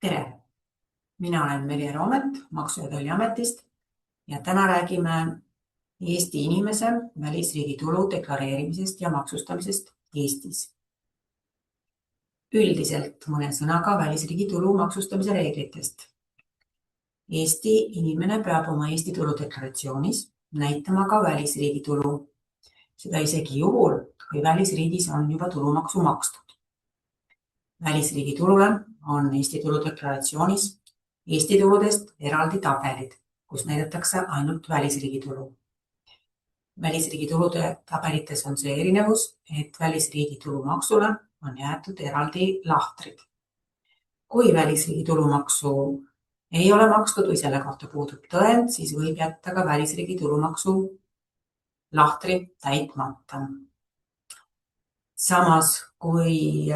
Tere! Mina olen Merje Roomet Maksu- ja Tolliametist ja täna räägime Eesti inimese välisriigi tulu deklareerimisest ja maksustamisest Eestis. Üldiselt mõne sõnaga välisriigi tulu maksustamise reeglitest. Eesti inimene peab oma Eesti tuludeklaratsioonis näitama ka välisriigi tulu. Seda isegi juhul, kui välisriigis on juba tulumaksu makstud. Välisriigi tulule on Eesti tuludeklaratsioonis Eesti tuludest eraldi tabelid, kus näidatakse ainult välisriigi tulu. Välisriigi tulude tabelites on see erinevus, et välisriigi tulumaksule on jäetud eraldi lahtrid. Kui välisriigi tulumaksu ei ole makstud või selle kohta puudub tõend, siis võib jätta ka välisriigi tulumaksu lahtri täitmata. Samas, kui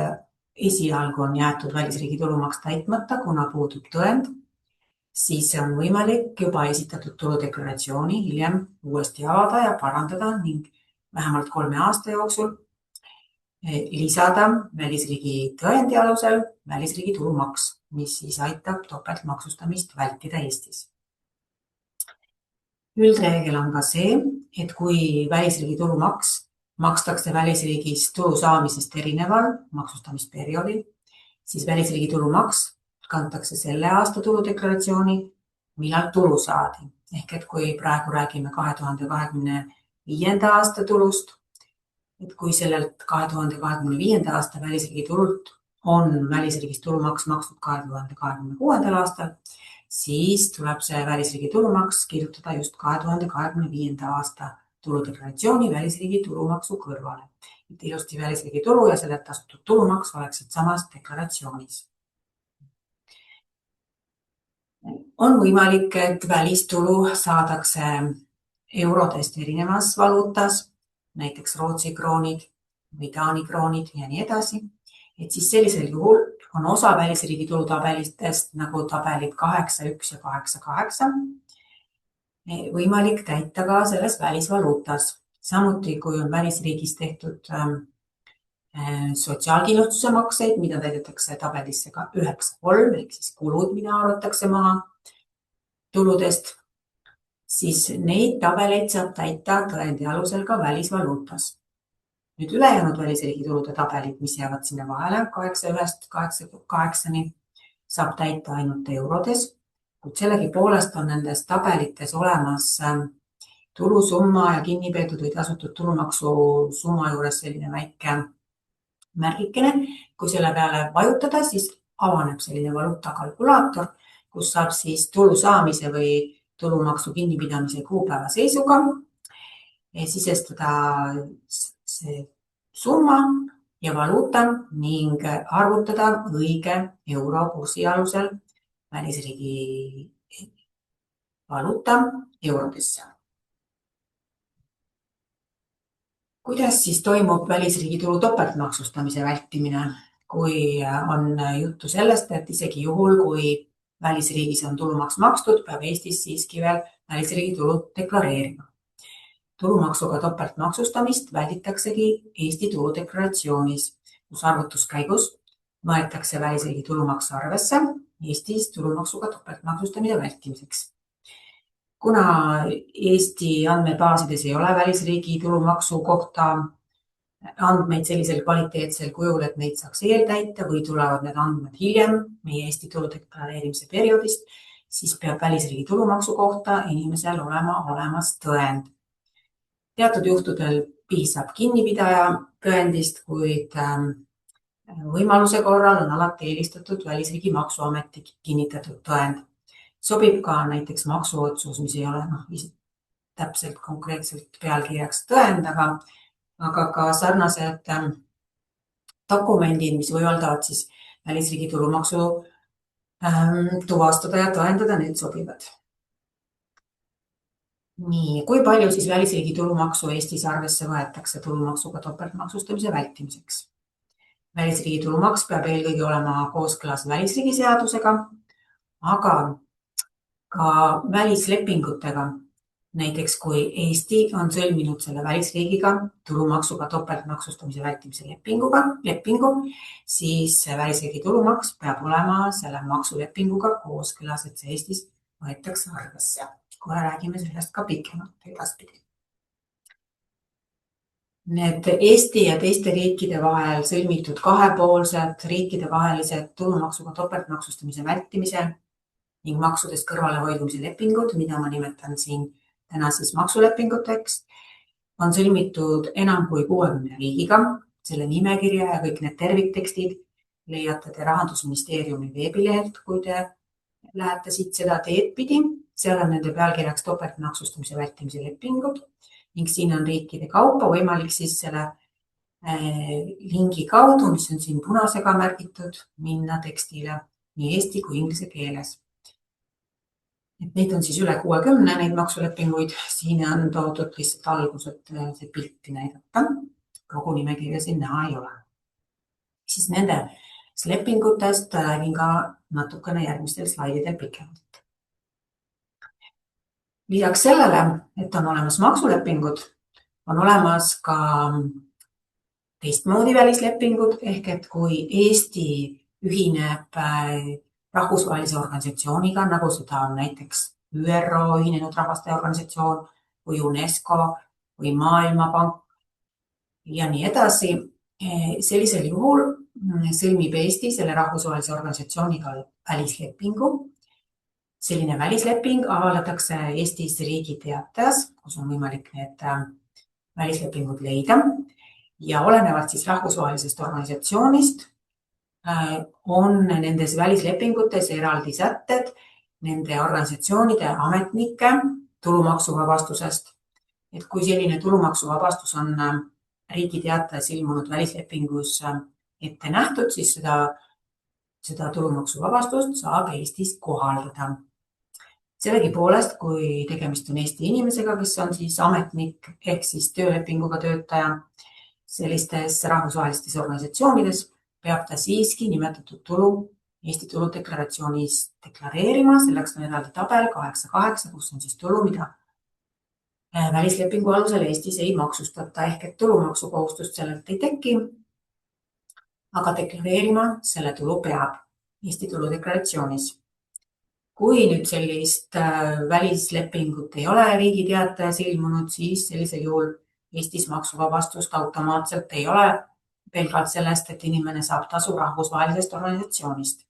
esialgu on jäetud välisriigi tulumaks täitmata, kuna puudub tõend, siis on võimalik juba esitatud tuludeklaratsiooni hiljem uuesti avada ja parandada ning vähemalt 3 aasta jooksul lisada välisriigi tõendi alusel välisriigi tulumaks, mis siis aitab topeltmaksustamist vältida Eestis. Üldreegel on ka see, et kui välisriigi tulumaks makstakse välisriigis tulu saamisest erineval maksustamisperioodil, siis välisriigi tulumaks kantakse selle aasta tuludeklaratsiooni, millal tulu saadi. Ehk et kui praegu räägime 2025. aasta tulust, et kui sellelt 2025. aasta välisriigi tulult on välisriigis tulumaks makstud 2026. aastal, siis tuleb see välisriigi tulumaks kirjutada just 2025. aasta tuludeklaratsiooni välisriigi tulumaksu kõrvale. Et ilusti välisriigi tulu ja sellelt tasutud tulumaks oleksid samas deklaratsioonis. On võimalik, et välistulu saadakse eurodest erinevas valuutas, näiteks Rootsi kroonid või Taani kroonid ja nii edasi. Et siis sellisel juhul on osa välisriigi tulutabelitest nagu tabelid 8.1 ja 8.8 võimalik täita ka selles välisvaluutas. Samuti, kui on välisriigis tehtud sotsiaalkindlustuse makseid, mida täidetakse tabelisse ka 9.3 ehk siis kulud, mida arvatakse maha tuludest, siis neid tabeleid saab täita tõendi alusel ka välisvaluutas. Nüüd ülejäänud välisriigi tulude tabelid, mis jäävad sinna vahele 8.1 8.8, saab täita ainult eurodes, kuid sellegi poolest on nendes tabelites olemas tulusumma ja kinnipeetud või tasutud tulumaksu summa juures selline väike märgikene. Kui selle peale vajutada, siis avaneb selline valuutakalkulaator, kus saab siis tulu saamise või tulumaksu kinnipidamise kuupäeva seisuga sisestada see summa ja valuuta ning arvutada õige eurokursi alusel välisriigi valuuta eurodesse. Kuidas siis toimub välisriigi tulu topeltmaksustamise vältimine, kui on juttu sellest, et isegi juhul, kui välisriigis on tulumaks makstud, peab Eestis siiski veel välisriigi tulu deklareerima. Tulumaksuga topeltmaksustamist välditaksegi Eesti tuludeklaratsioonis, kus arvutuskäigus võetakse välisriigi tulumaks arvesse Eestis tulumaksuga topeltmaksustamise vältimiseks. Kuna Eesti andmebaasides ei ole välisriigi tulumaksu kohta andmeid sellisel kvaliteetsel kujul, et neid saaks eeltäita või tulevad need andmed hiljem meie Eesti tuludeklareerimise perioodist, siis peab välisriigi tulumaksu kohta inimesel olema olemas tõend. Teatud juhtudel piisab kinnipidaja tõendist, kuid võimaluse korral on alati eelistatud välisriigi maksuameti kinnitatud tõend. Sobib ka näiteks maksuotsus, mis ei ole täpselt konkreetselt pealkirjaks tõend, aga ka sarnased dokumendid, mis võimaldavad siis välisriigi tulumaksu tuvastada ja tõendada, need sobivad. Nii, kui palju siis välisriigi tulumaksu Eestis arvesse võetakse tulumaksuga topeltmaksustamise vältimiseks? Välisriigi tulumaks peab eelkõige olema kooskõlas välisriigi seadusega, aga ka välislepingutega, Näiteks kui Eesti on sõlminud selle välisriigiga tulumaksuga topeltmaksustamise vältimise lepingu, siis välisriigi tulumaks peab olema selle maksulepinguga kooskõlas, et see Eestis võetakse arvesse. Kohe räägime sellest ka pikemalt edaspidi. Need Eesti ja teiste riikide vahel sõlmitud kahepoolsed riikidevahelised tulumaksuga topeltmaksustamise vältimise ning maksudest kõrvalehoidmise lepingud, mida ma nimetan siin täna siis maksulepinguteks, on sõlmitud enam kui 60 riigiga. Selle nimekirja ja kõik need terviktekstid leiate te Rahandusministeeriumi veebilehelt, kui te lähete siit seda teed pidi. Seal on nende pealkirjaks topeltmaksustamise vältimise lepingud ning siin on riikide kaupa võimalik siis selle lingi kaudu, mis on siin punasega märgitud, minna tekstile nii eesti kui inglise keeles. Et neid on siis üle 60 neid maksulepinguid. Siin on toodud lihtsalt algus, et see pilti näidata. Kogu nimekirja siin näha ei ole. Siis nende lepingutest räägin ka natukene järgmistel slaididel pikemalt. Lisaks sellele, et on olemas maksulepingud, on olemas ka teistmoodi välislepingud, ehk et kui Eesti ühineb rahvusvahelise organisatsiooniga, nagu seda on näiteks ÜRO, Ühinenud Rahvaste Organisatsioon või UNESCO või Maailmapank ja nii edasi. Sellisel juhul sõlmib Eesti selle rahvusvahelise organisatsiooniga välislepingu. Selline välisleping avaldatakse Eestis riigiteates, kus on võimalik need välislepingud leida ja olenevalt siis rahvusvahelisest organisatsioonist on nendes välislepingutes eraldi sätted nende organisatsioonide ametnike tulumaksuvabastusest. Et kui selline tulumaksuvabastus on riigiteates ilmunud välislepingus ette nähtud, siis seda tulumaksuvabastust saab Eestis kohaldada. Sellegipoolest, kui tegemist on Eesti inimesega, kes on siis ametnik ehk siis töölepinguga töötaja sellistes rahvusvahelistes organisatsioonides, peab ta siiski nimetatud tulu Eesti tuludeklaratsioonis deklareerima. Selleks on eraldi tabel 8.8, kus on siis tulu, mida välislepingu alusel Eestis ei maksustata, ehk et tulumaksukohustust sellelt ei teki, aga deklareerima selle tulu peab Eesti tuludeklaratsioonis. Kui nüüd sellist välislepingut ei ole riigiteates ilmunud, siis sellisel juhul Eestis maksuvabastust automaatselt ei ole, pelgalt sellest, et inimene saab tasu rahvusvahelisest organisatsioonist.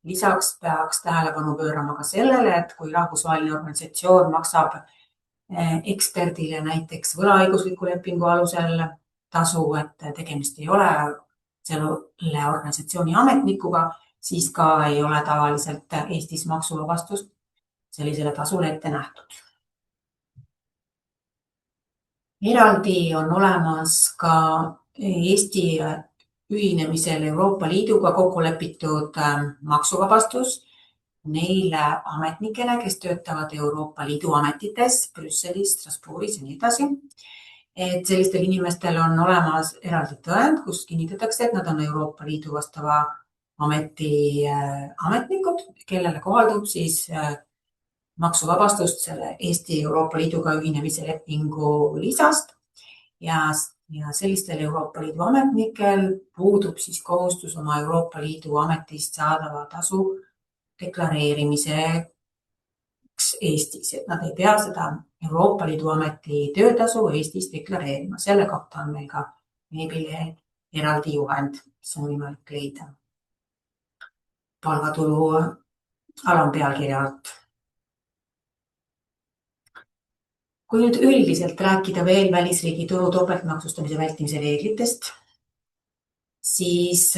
Lisaks peaks tähelepanu pöörama ka sellele, et kui rahvusvaheline organisatsioon maksab eksperdile näiteks võlaõigusliku lepingu alusel tasu, et tegemist ei ole selle organisatsiooni ametnikuga, siis ka ei ole tavaliselt Eestis maksuvabastust sellisele tasule ette nähtud. Eraldi on olemas ka Eesti ühinemisel Euroopa Liiduga kokku lepitud maksuvabastus neile ametnikele, kes töötavad Euroopa Liidu ametites Brüsselis, Strasbourgis ja nii edasi. Et sellistel inimestel on olemas eraldi tõend, kus kinnitatakse, et nad on Euroopa Liidu vastava ameti ametnikud, kellele kohaldub siis maksuvabastust selle Eesti Euroopa Liiduga ühinemise lepingu lisast ja sellistel Euroopa Liidu ametnikel puudub siis kohustus oma Euroopa Liidu ametist saadava tasu deklareerimiseks Eestis, et nad ei pea seda Euroopa Liidu ameti töötasu Eestis deklareerima. Selle kohta on meil ka veebilehel eraldi juhend, mis on võimalik leida palgatulu alampealkirja alt. Kui nüüd üldiselt rääkida veel välisriigi tulu topeltmaksustamise vältimise reeglitest, siis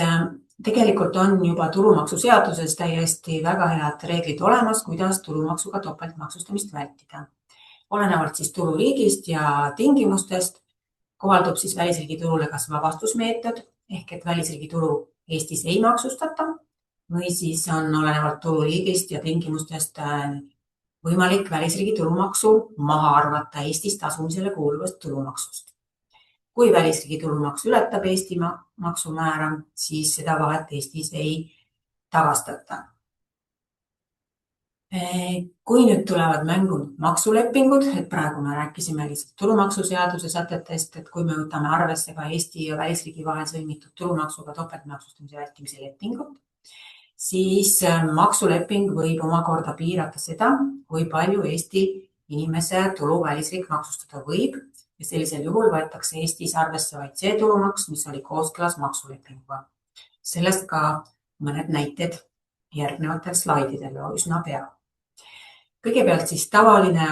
tegelikult on juba tulumaksuseaduses täiesti väga head reeglid olemas, kuidas tulumaksuga topeltmaksustamist vältida. Olenevalt siis tululiigist ja tingimustest kohaldub siis välisriigi tulule kas vabastusmeetod, ehk et välisriigi tulu Eestis ei maksustata, või siis on olenevalt tululiigist ja tingimustest võimalik välisriigi tulumaksu maha arvata Eestis tasumisele kuuluvast tulumaksust. Kui välisriigi tulumaks ületab Eesti maksumäära, siis seda vahet Eestis ei tagastata. Kui nüüd tulevad mängu maksulepingud, et praegu me rääkisime lihtsalt tulumaksuseaduse sätetest, et kui me võtame arvesse ka Eesti ja välisriigi vahel sõlmitud tulumaksuga topeltmaksustamise vältimise lepingut, siis maksuleping võib omakorda piirata seda, kui palju Eesti inimese tulu välisriik maksustada võib ja sellisel juhul võetakse Eestis arvesse vaid see tulumaks, mis oli kooskõlas maksulepinguga. Sellest ka mõned näited järgnevatel slaididel üsna pea. Kõigepealt siis tavaline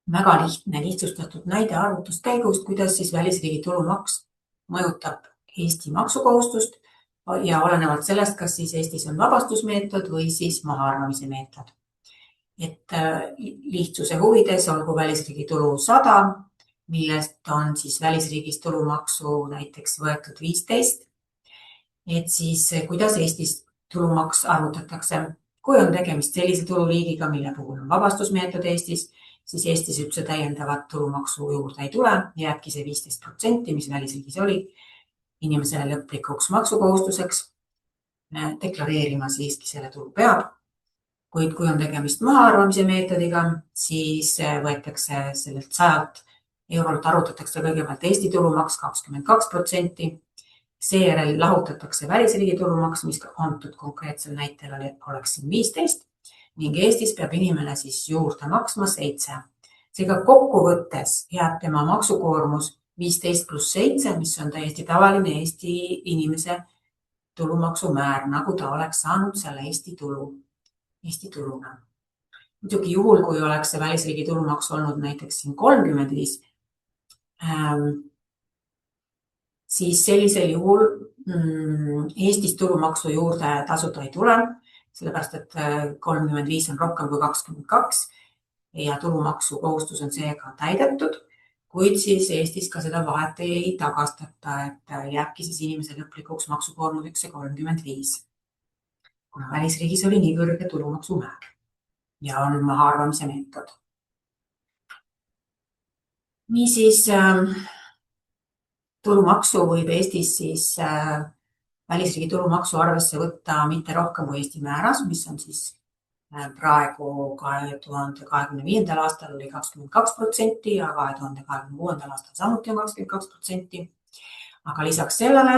väga lihtne lihtsustatud näide arvutuskäigust, kuidas siis välisriigi tulumaks mõjutab Eesti maksukohustust ja olenevalt sellest, kas siis Eestis on vabastusmeetod või siis mahaarvamise meetod. Et lihtsuse huvides olgu välisriigi tulu 100, millest on siis välisriigis tulumaksu näiteks võetud 15. Et siis kuidas Eestis tulumaks arvutatakse? Kui on tegemist sellise tululiigiga, mille puhul on vabastusmeetod Eestis, siis Eestis üldse täiendavat tulumaksu juurde ei tule, jääbki see 15%, mis välisriigis oli, inimesele lõplikuks maksukohustuseks. Deklareerima siiski selle tulu peab. Kuid kui on tegemist mahaarvamise meetodiga, siis võetakse sellelt 100 eurolt arvutatakse kõigepealt Eesti tulumaks 22%. Seejärel lahutatakse välisriigi tulumaks, mis antud konkreetsel näitel oleks 15 ning Eestis peab inimene siis juurde maksma 7. Seega kokkuvõttes jääb tema maksukoormus 15 + 7, mis on täiesti tavaline Eesti inimese tulumaksumäär, nagu ta oleks saanud selle Eesti tuluna. Muidugi juhul, kui oleks see välisriigi tulumaks olnud näiteks siin 35, siis sellisel juhul Eestis tulumaksu juurde tasuda ei tule, sellepärast et 35 on rohkem kui 22 ja tulumaksu kohustus on seega täidetud, kuid siis Eestis ka seda vahet ei tagastata, et jääbki siis inimese lõplikuks maksukoormuseks see 35. Kuna välisriigis oli nii kõrge tulumaksumäär ja on mahaarvamise meetod. Niisiis tulumaksu võib Eestis siis välisriigi tulumaksu arvesse võtta mitte rohkem kui Eesti määras, mis on siis praegu 2025. aastal oli 22% ja 2026. aastal samuti on 22%. Aga lisaks sellele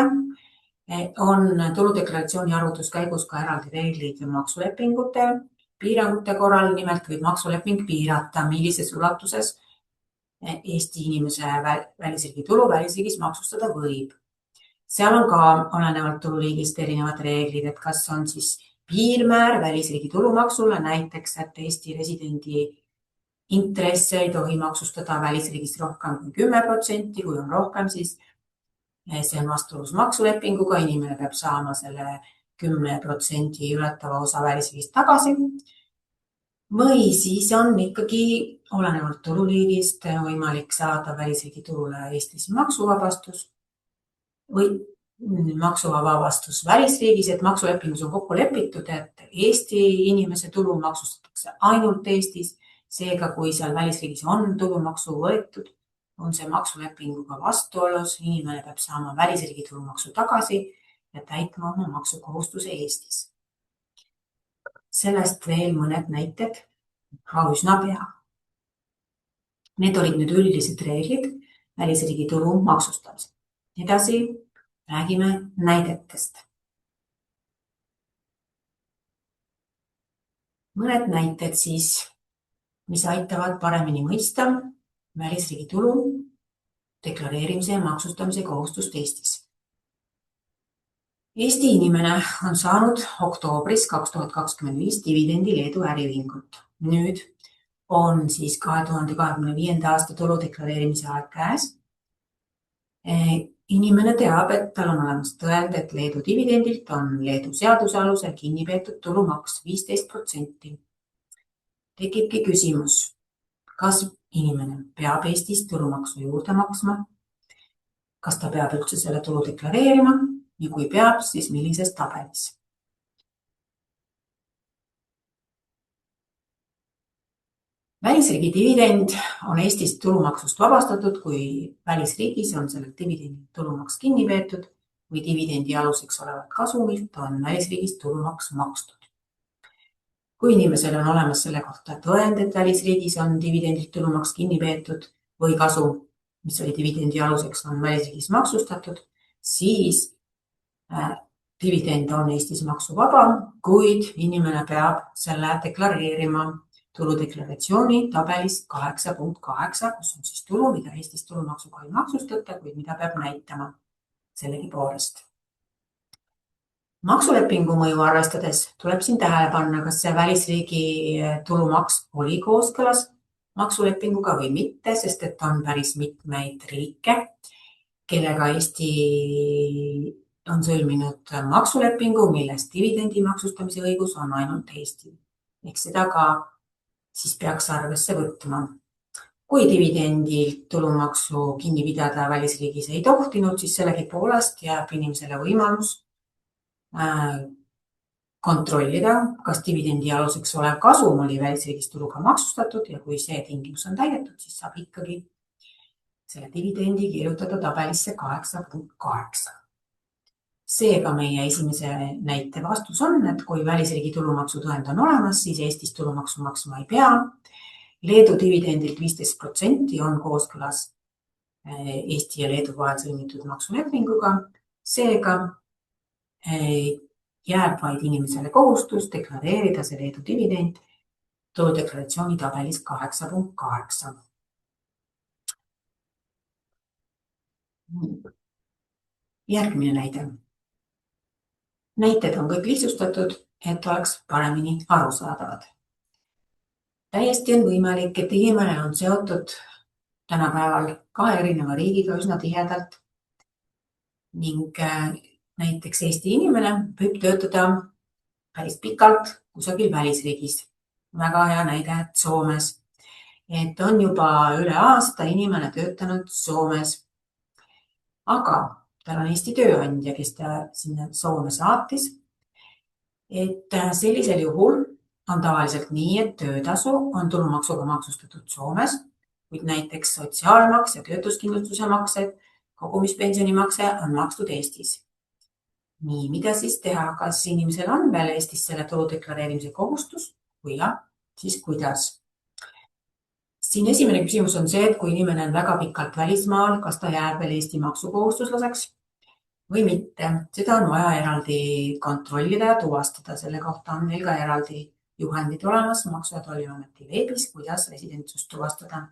on tuludeklaratsiooni arvutuskäigus ka eraldi reeglid maksulepingute piirangute korral. Nimelt võib maksuleping piirata, millises ulatuses Eesti inimese välisriigi tulu välisriigis maksustada võib. Seal on ka olenevalt tululiigist erinevad reeglid, et kas on siis piirmäär välisriigi tulumaksule, näiteks, et Eesti residendi intresse ei tohi maksustada välisriigis rohkem kui 10%, kui on rohkem, siis see on vastuolus maksulepinguga, inimene peab saama selle 10% ületava osa välisriigist tagasi. Või siis on ikkagi olenevalt tululiigist võimalik saada välisriigi tulule Eestis maksuvabastus või maksuvabastus välisriigis, et maksulepingus on kokku lepitud, et Eesti inimese tulu maksustatakse ainult Eestis. Seega, kui seal välisriigis on tulumaksu võetud, on see maksulepinguga vastuolus, inimene peab saama välisriigi tulumaksu tagasi ja täitma oma maksukohustuse Eestis. Sellest veel mõned näited ka üsna pea. Need olid nüüd üldised reeglid välisriigi tulu maksustamisel. Edasi räägime näidetest. Mõned näited siis, mis aitavad paremini mõista välisriigi tulu deklareerimise ja maksustamise kohustust Eestis. Eesti inimene on saanud oktoobris 2025 dividendi Leedu äriühingult. Nüüd on siis 2025. aasta tulu deklareerimise aeg käes. Inimene teab, et tal on olemas tõend, et Leedu dividendilt on Leedu seaduse alusel kinni peetud tulumaks 15%. Tekibki küsimus, kas inimene peab Eestis tulumaksu juurde maksma? Kas ta peab üldse selle tulu deklareerima ja kui peab, siis millises tabelis? Välisriigi dividend on Eestis tulumaksust vabastatud, kui välisriigis on sellelt dividendi tulumaks kinni peetud või dividendi aluseks olevat kasumilt on välisriigis tulumaks makstud. Kui inimesel on olemas selle kohta tõend, et välisriigis on dividendilt tulumaks kinni peetud või kasum, mis oli dividendi aluseks, on välisriigis maksustatud, siis dividend on Eestis maksuvaba, kuid inimene peab selle deklareerima tuludeklaratsiooni tabelis 8.8, kus on siis tulu, mida Eestis tulumaksuga ei maksustata, kuid mida peab näitama sellegipoolest. Maksulepingu mõju arvestades tuleb siin tähele panna, kas see välisriigi tulumaks oli kooskõlas maksulepinguga või mitte, sest et on päris mitmeid riike, kellega Eesti on sõlminud maksulepingu, milles dividendi maksustamise õigus on ainult Eestil. Ehk seda ka siis peaks arvesse võtma. Kui dividendilt tulumaksu kinni pidada välisriigis ei tohtinud, siis sellegipoolest jääb inimesele võimalus kontrollida, kas dividendi aluseks olev kasum oli välisriigis tuluga maksustatud ja kui see tingimus on täidetud, siis saab ikkagi selle dividendi kirjutada tabelisse 8.8. Seega meie esimese näite vastus on, et kui välisriigi tulumaksu tõend on olemas, siis Eestis tulumaksu maksma ei pea. Leedu dividendilt 15% on kooskõlas Eesti ja Leedu vahel sõlmitud maksulepinguga. Seega jääb vaid inimesele kohustus deklareerida see Leedu dividend tuludeklaratsiooni tabelis 8.8. Järgmine näide. Näited on kõik lihtsustatud, et oleks paremini arusaadavad. Täiesti on võimalik, et inimene on seotud tänapäeval 2 erineva riigiga üsna tihedalt ning näiteks Eesti inimene võib töötada päris pikalt kusagil välisriigis. Väga hea näide, et Soomes. Et on juba üle aasta inimene töötanud Soomes. Aga tal on Eesti tööandja, kes ta sinna Soome saatis. Et sellisel juhul on tavaliselt nii, et töötasu on tulumaksuga maksustatud Soomes, kuid näiteks sotsiaalmaks ja töötuskindlustuse maksed, kogumispensionimakse on makstud Eestis. Nii, mida siis teha? Kas inimesel on veel Eestis selle tulu deklareerimise kohustus? Kui jah, siis kuidas? Siin esimene küsimus on see, et kui inimene on väga pikalt välismaal, kas ta jääb veel Eesti maksukohustuslaseks või mitte? Seda on vaja eraldi kontrollida ja tuvastada. Selle kohta on meil ka eraldi juhendid olemas Maksu- ja Tolliameti veebis, kuidas residentsust tuvastada.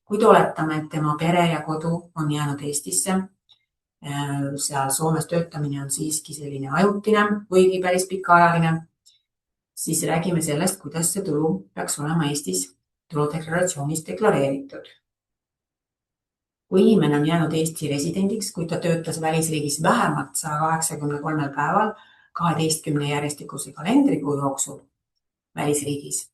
Kuid oletame, et tema pere ja kodu on jäänud Eestisse, seal Soomes töötamine on siiski selline ajutine, kuigi päris pikaajaline, siis räägime sellest, kuidas see tulu peaks olema Eestis tuludeklaratsioonis deklareeritud. Kui inimene on jäänud Eesti residendiks, kui ta töötas välisriigis vähemalt 183 päeval 12 järjestikuse kalendrikuu jooksul välisriigis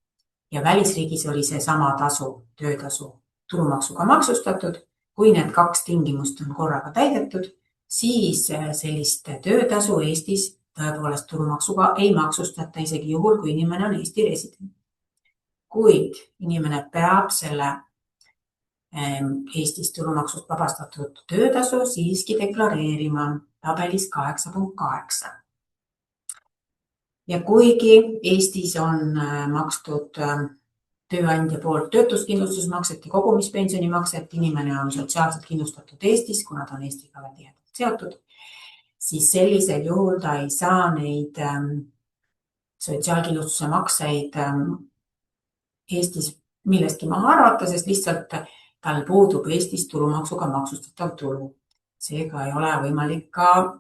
ja välisriigis oli see sama tasu, töötasu tulumaksuga maksustatud, kui need 2 tingimust on korraga täidetud, siis sellist töötasu Eestis tõepoolest tulumaksuga ei maksustata isegi juhul, kui inimene on Eesti resident. Kuid inimene peab selle Eestis tulumaksust vabastatud töötasu siiski deklareerima tabelis 8.8. Ja kuigi Eestis on makstud tööandja poolt töötuskindlustusmakset ja kogumispensionimakset, inimene on sotsiaalselt kindlustatud Eestis, kuna ta on Eestiga veel tihedalt seotud, siis sellisel juhul ta ei saa neid sotsiaalkindlustuse makseid Eestis millestki maha arvata, sest lihtsalt tal puudub Eestis tulumaksuga maksustatav tulu. Seega ei ole võimalik ka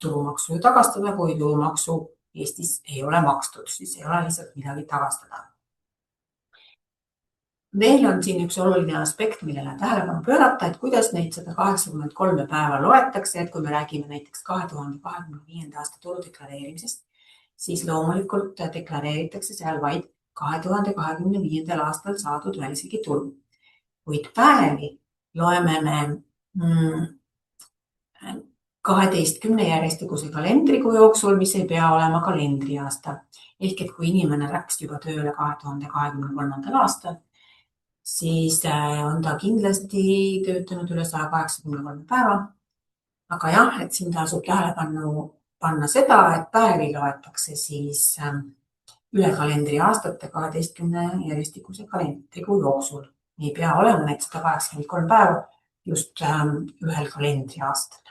tulumaksu tagastada, kui tulumaksu Eestis ei ole makstud, siis ei ole lihtsalt midagi tagastada. Veel on siin üks oluline aspekt, millele tähelepanu pöörata, et kuidas neid 183 päeva loetakse, et kui me räägime näiteks 2025. aasta tulu deklareerimisest, siis loomulikult deklareeritakse seal vaid 2025. aastal saadud välisriigi tulu. Kuid päevi loeme me 12 järjestikuse kalendrikuu jooksul, mis ei pea olema kalendriaasta. Ehk et kui inimene läks juba tööle 2023. aastal, siis on ta kindlasti töötanud üle 183 päeva. Aga jah, et siin tasub tähelepanu panna seda, et päevi loetakse siis üle kalendriaastate 12 järjestikuse kalendrikuu jooksul. Ei pea olema need 183 päeva just ühel kalendriaastal.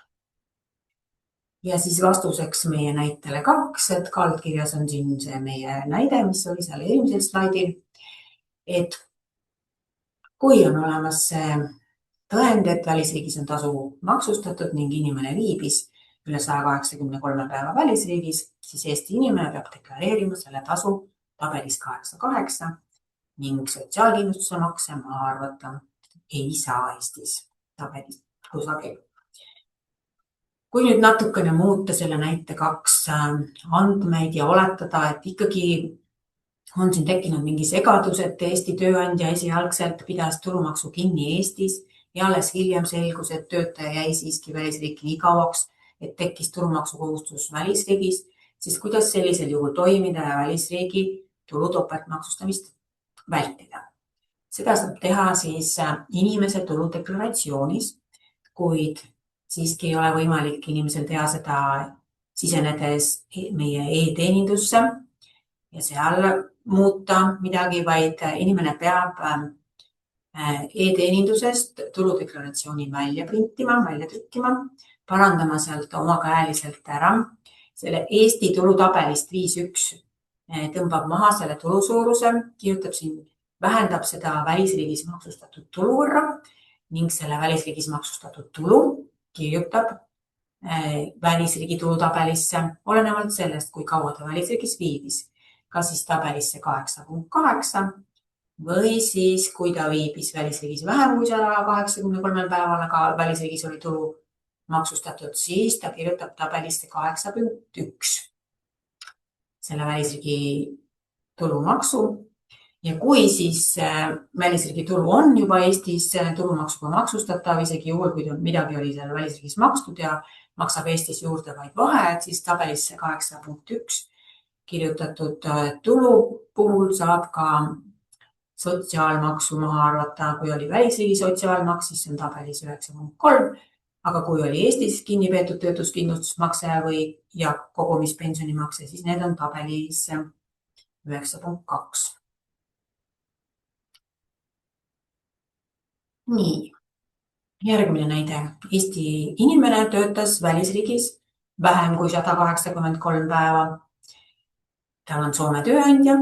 Ja siis vastuseks meie näitele 2, et kaldkirjas on siin see meie näide, mis oli seal eelmisel slaidil, et kui on olemas see tõend, et välisriigis on tasu maksustatud ning inimene viibis üle 183 päeva välisriigis, siis Eesti inimene peab deklareerima selle tasu tabelis 8.8 ning sotsiaalkindlustuse makse maha arvata ei saa Eestis tabelis kusagil. Kui nüüd natukene muuta selle näite 2 andmeid ja oletada, et ikkagi on siin tekkinud mingi segadus, et Eesti tööandja esialgselt pidas tulumaksu kinni Eestis ja alles hiljem selgus, et töötaja jäi siiski välisriiki nii kauaks, et tekkis tulumaksukohustus välisriigis, siis kuidas sellisel juhul toimida ja välisriigi tulu topeltmaksustamist vältida? Seda saab teha siis inimese tuludeklaratsioonis, kuid siiski ei ole võimalik inimesel teha seda sisenedes meie e-teenindusse ja seal muuta midagi, vaid inimene peab e-teenindusest tuludeklaratsiooni välja printima, välja trükkima, parandama sealt omakäeliselt ära. Selle Eesti tulutabelist 5.1 tõmbab maha selle tulusuuruse, kirjutab siin, vähendab seda välisriigis maksustatud tulu võrra ning selle välisriigis maksustatud tulu kirjutab välisriigi tulutabelisse olenevalt sellest, kui kaua ta välisriigis viibis, kas siis tabelisse 8.8 või siis, kui ta viibis välisriigis vähem kui 183 päeval, aga välisriigis oli tulu maksustatud, siis ta kirjutab tabelisse 8.1 selle välisriigi tulumaksu. Ja kui siis välisriigi tulu on juba Eestis tulumaksuga maksustatav, isegi juhul, kui midagi oli seal välisriigis makstud ja maksab Eestis juurde vaid vahe, siis tabelisse 8.1 kirjutatud tulu puhul saab ka sotsiaalmaksu maha arvata, kui oli välisriigi sotsiaalmaks, siis see on tabelis 9.3, aga kui oli Eestis kinni peetud töötuskindlustusmakse ja kogumispensionimakse, siis need on tabelis 9.2. Nii, järgmine näide. Eesti inimene töötas välisriigis vähem kui 183 päeva. Tal on Soome tööandja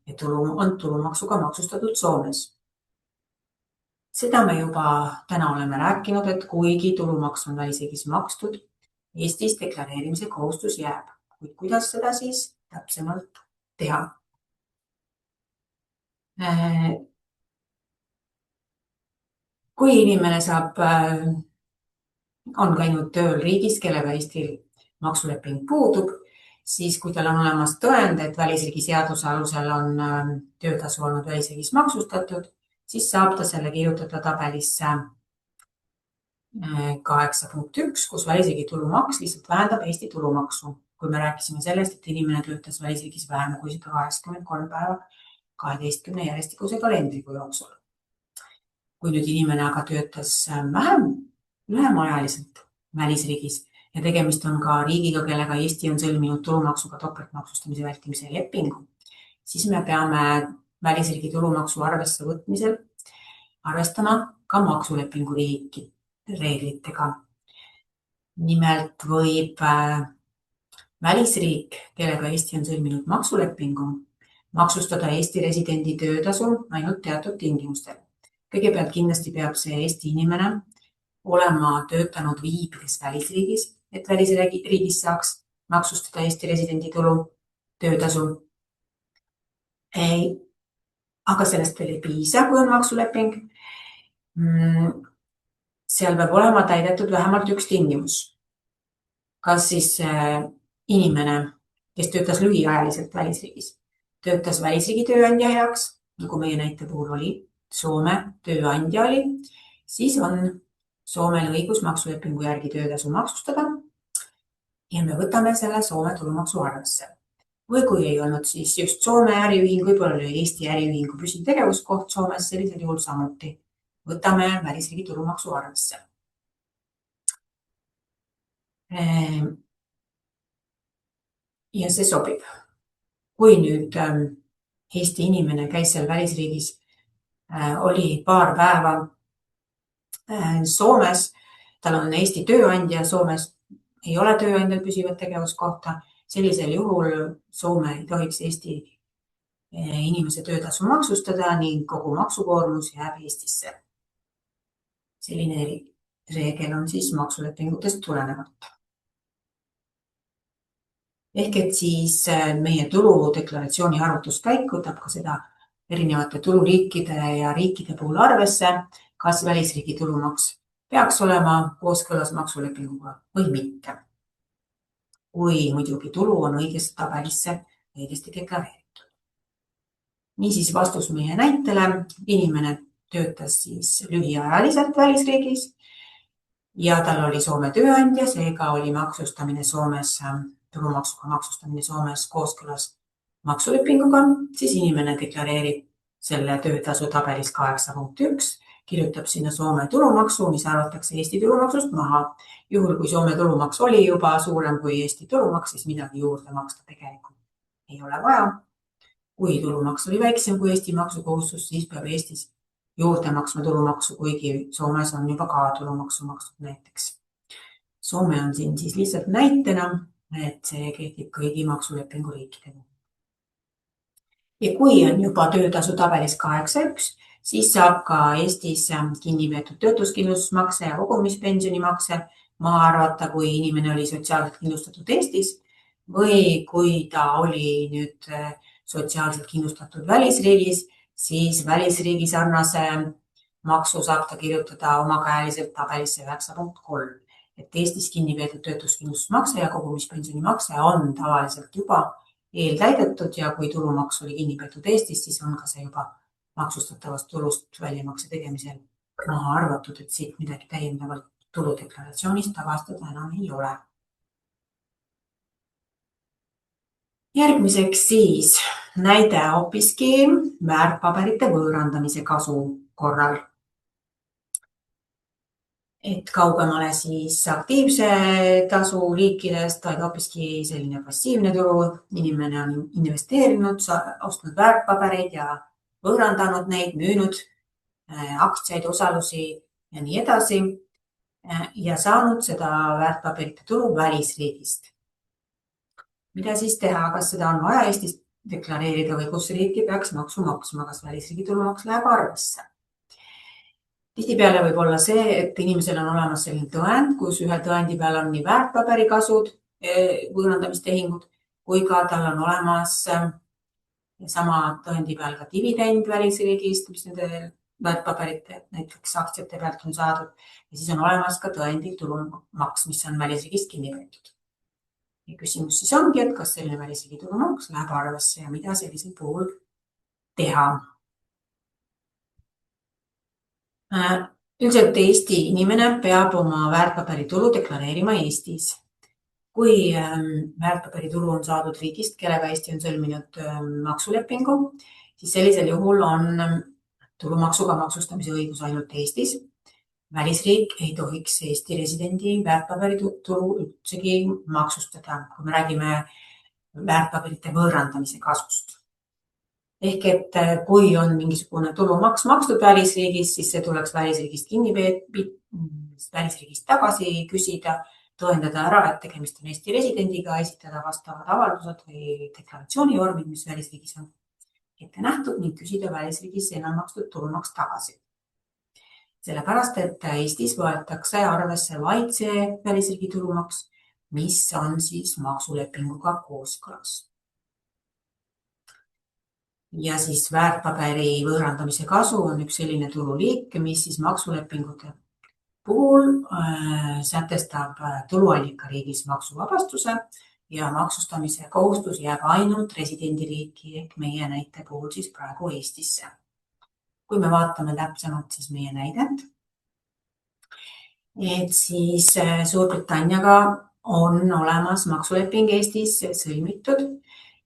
ja tulu on tulumaksuga maksustatud Soomes. Seda me juba täna oleme rääkinud, et kuigi tulumaks on välisriigis makstud, Eestis deklareerimise kohustus jääb. Kuid kuidas seda siis täpsemalt teha? Kui inimene on käinud tööl riigis, kellega Eestil maksuleping puudub, siis kui tal on olemas tõend, et välisriigi seaduse alusel on töötasu olnud välisriigis maksustatud, siis saab ta selle kirjutada tabelisse 8.1, kus välisriigi tulumaks lihtsalt vähendab Eesti tulumaksu. Kui me rääkisime sellest, et inimene töötas välisriigis vähem kui 183 päeva 12 järjestikuse kalendrikuu jooksul. Kui nüüd inimene aga töötas lühemaajaliselt välisriigis ja tegemist on ka riigiga, kellega Eesti on sõlminud tulumaksuga topeltmaksustamise vältimise lepingu, siis me peame välisriigi tulumaksu arvesse võtmisel arvestama ka maksulepingu riigi reeglitega. Nimelt võib välisriik, kellega Eesti on sõlminud maksulepingu, maksustada Eesti residendi töötasu ainult teatud tingimustel. Kõigepealt kindlasti peab see Eesti inimene olema töötanud viibides välisriigis, et välisriigis saaks maksustada Eesti residendi tulu töötasu. Aga sellest veel ei piisa, kui on maksuleping. Seal peab olema täidetud vähemalt üks tingimus. Kas siis inimene, kes töötas lühiajaliselt välisriigis, töötas välisriigi tööandja heaks, nagu meie näite puhul oli, Soome tööandja oli, siis on Soomel õigus maksulepingu järgi töötasu maksustada ja me võtame selle Soome tulumaksu arvesse. Või kui ei olnud siis just Soome äriühing, võib-olla oli Eesti äriühingu püsiv tegevuskoht Soomes, sellisel juhul samuti võtame välisriigi tulumaksu arvesse. Ja see sobib. kui nüüd Eesti inimene käis seal välisriigis, oli paar päeva Soomes, tal on Eesti tööandja, Soomes ei ole tööandjal püsivat tegevuskohta, sellisel juhul Soome ei tohiks Eesti inimese töötasu maksustada ning kogu maksukoormus jääb Eestisse. Selline reegel on siis maksulepingutest tulenevalt. Ehk et siis meie tuludeklaratsiooni arvutuskäik võtab ka seda erinevate tululiikide ja riikide puhul arvesse, kas välisriigi tulumaks peaks olema kooskõlas maksulepinguga või mitte. Kui muidugi tulu on õigesse tabelisse õigesti deklareeritud. Niisiis vastus meie näitele. Inimene töötas siis lühiajaliselt välisriigis ja tal oli Soome tööandja, seega oli maksustamine Soomes, tulumaksuga maksustamine Soomes kooskõlas maksulepinguga, siis inimene deklareerib selle töötasu tabelis 8.1, kirjutab sinna Soome tulumaksu, mis arvatakse Eesti tulumaksust maha. Juhul, kui Soome tulumaks oli juba suurem kui Eesti tulumaks, siis midagi juurde maksta tegelikult ei ole vaja. Kui tulumaks oli väiksem kui Eesti maksukohustus, siis peab Eestis juurde maksma tulumaksu, kuigi Soomes on juba ka tulumaksu makstud näiteks. Soome on siin siis lihtsalt näitena, et see kehtib kõigi maksulepingu riikidega. Ja kui on juba töötasu tabelis 8.1, siis saab ka Eestis kinni peetud töötuskindlustusmakse ja kogumispensionimakse maha arvata, kui inimene oli sotsiaalselt kindlustatud Eestis või kui ta oli nüüd sotsiaalselt kindlustatud välisriigis, siis välisriigi sarnase maksu saab ta kirjutada omakäeliselt tabelisse 9.3. Et Eestis kinni peetud töötuskindlustusmakse ja kogumispensionimakse on tavaliselt juba eeltäidetud ja kui tulumaks oli kinni peetud Eestis, siis on ka see juba maksustatavast tulust väljamakse tegemisel maha arvatud, et siit midagi täiendavalt tuludeklaratsioonist tagastada enam ei ole. Järgmiseks siis näide hoopiski väärtpaberite võõrandamise kasu korral. Et kaugemale siis aktiivse tasu liikidest, vaid hoopiski selline passiivne tulu. Inimene on investeerinud, ostnud väärtpabereid ja võõrandanud neid, müünud aktsiaid, osalusi ja nii edasi ja saanud seda väärtpaberite tulu välisriigist. Mida siis teha, kas seda on vaja Eestis deklareerida või kus riiki peaks maksu maksma, kas välisriigi tulumaks läheb arvesse? Tihtipeale võib olla see, et inimesel on olemas selline tõend, kus ühe tõendi peal on nii väärtpaberikasud, võõrandamistehingud, kui ka tal on olemas sama tõendi peal ka dividend välisriigist, mis nende väärtpaberite, näiteks aktsiate pealt on saadud, ja siis on olemas ka tõendi tulumaks, mis on välisriigist kinni peetud. Ja küsimus siis ongi, et kas selline välisriigi tulumaks läheb arvesse ja mida sellisel puhul teha. Üldiselt Eesti inimene peab oma väärtpaberitulu deklareerima Eestis. Kui väärtpaberitulu on saadud riigist, kellega Eesti on sõlminud maksulepingu, siis sellisel juhul on tulumaksuga maksustamise õigus ainult Eestis. Välisriik ei tohiks Eesti residendi väärtpaberitulu üldsegi maksustada, kui me räägime väärtpaberite võõrandamise kasust. Ehk et kui on mingisugune tulumaks makstud välisriigis, siis see tuleks välisriigist välisriigist tagasi küsida, tõendada ära, et tegemist on Eesti residendiga, esitada vastavad avaldused või deklaratsioonivormid, mis välisriigis on ette nähtud ning küsida välisriigis enam makstud tulumaks tagasi. Sellepärast, et Eestis võetakse arvesse vaid see välisriigi tulumaks, mis on siis maksulepinguga kooskõlas. Ja siis väärtpaberi võõrandamise kasu on üks selline tululiik, mis siis maksulepingute puhul sätestab tuluallika riigis maksuvabastuse ja maksustamise kohustus jääb ainult residendiriiki ehk meie näite puhul siis praegu Eestisse. Kui me vaatame täpsemalt siis meie näidet, et siis Suurbritanniaga on olemas maksuleping Eestis sõlmitud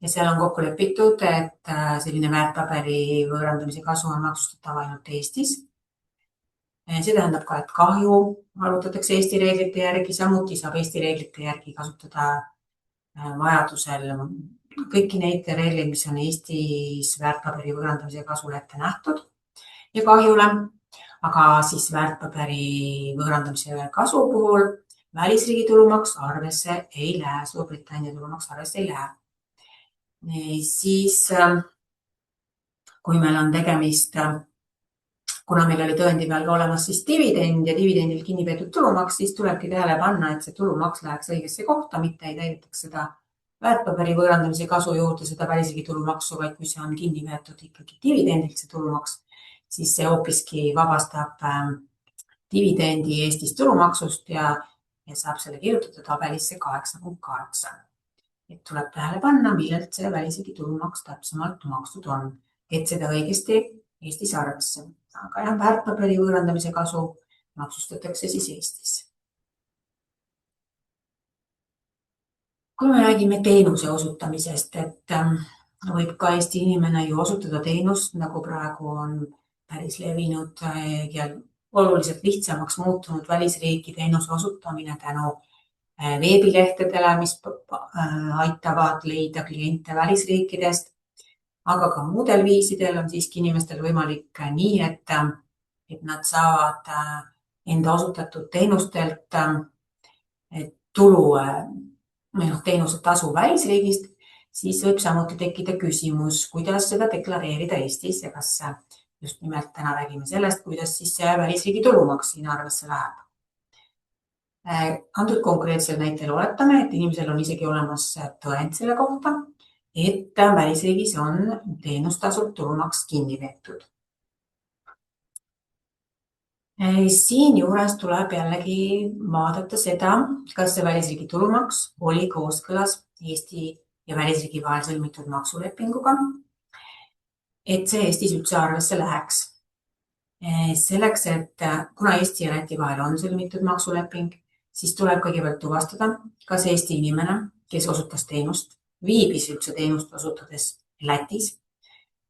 ja seal on kokku lepitud, et selline väärtpaberi võõrandamise kasu on maksustatav ainult Eestis. See tähendab ka, et kahju arvutatakse Eesti reeglite järgi, samuti saab Eesti reeglite järgi kasutada vajadusel kõiki neid reegleid, mis on Eestis väärtpaberi võõrandamise kasule ette nähtud ja kahjule, aga siis väärtpaberi võõrandamise kasu puhul välisriigi tulumaks arvesse ei lähe, Suurbritannia tulumaks arvesse ei lähe. Siis kui meil on tegemist, kuna meil oli tõendi peal ka olemas siis dividend ja dividendil kinni peetud tulumaks, siis tulebki tähele panna, et see tulumaks läheks õigesse kohta, mitte ei täidetaks seda väärtpaberi võõrandamise kasu juurde seda välisriigi tulumaksu, vaid kui see on kinni peetud ikkagi dividendilt see tulumaks, siis see hoopiski vabastab dividendi Eestis tulumaksust ja saab selle kirjutada tabelisse 8.8. Et tuleb tähele panna, millelt see välisriigi tulumaks täpsemalt makstud on, et seda õigesti Eestis arvesse. Aga jah, väärtpaberi võõrandamise kasu maksustatakse siis Eestis. Kui me räägime teenuse osutamisest, et võib ka Eesti inimene ju osutada teenust, nagu praegu on päris levinud ja oluliselt lihtsamaks muutunud välisriigi teenuse osutamine tänu veebilehtedele, mis aitavad leida kliente välisriikidest, aga ka muudel viisidel on siiski inimestel võimalik nii, et nad saavad enda osutatud teenustelt tulu teenuse tasu välisriigist, siis võib samuti tekkida küsimus, kuidas seda deklareerida Eestis ja kas just nimelt täna räägime sellest, kuidas siis see välisriigi tulumaks siin arvesse läheb. Antud konkreetsel näitel oletame, et inimesel on isegi olemas tõend selle kohta, et välisriigis on teenustasult tulumaks kinni peetud. Siin juures tuleb jällegi vaadata seda, kas see välisriigi tulumaks oli kooskõlas Eesti ja välisriigi vahel sõlmitud maksulepinguga, et see Eestis üldse arvesse läheks. Selleks, et kuna Eesti ja Läti vahel on sõlmitud maksuleping, siis tuleb kõigepealt tuvastada, kas Eesti inimene, kes osutas teenust, viibis üldse teenust osutades Lätis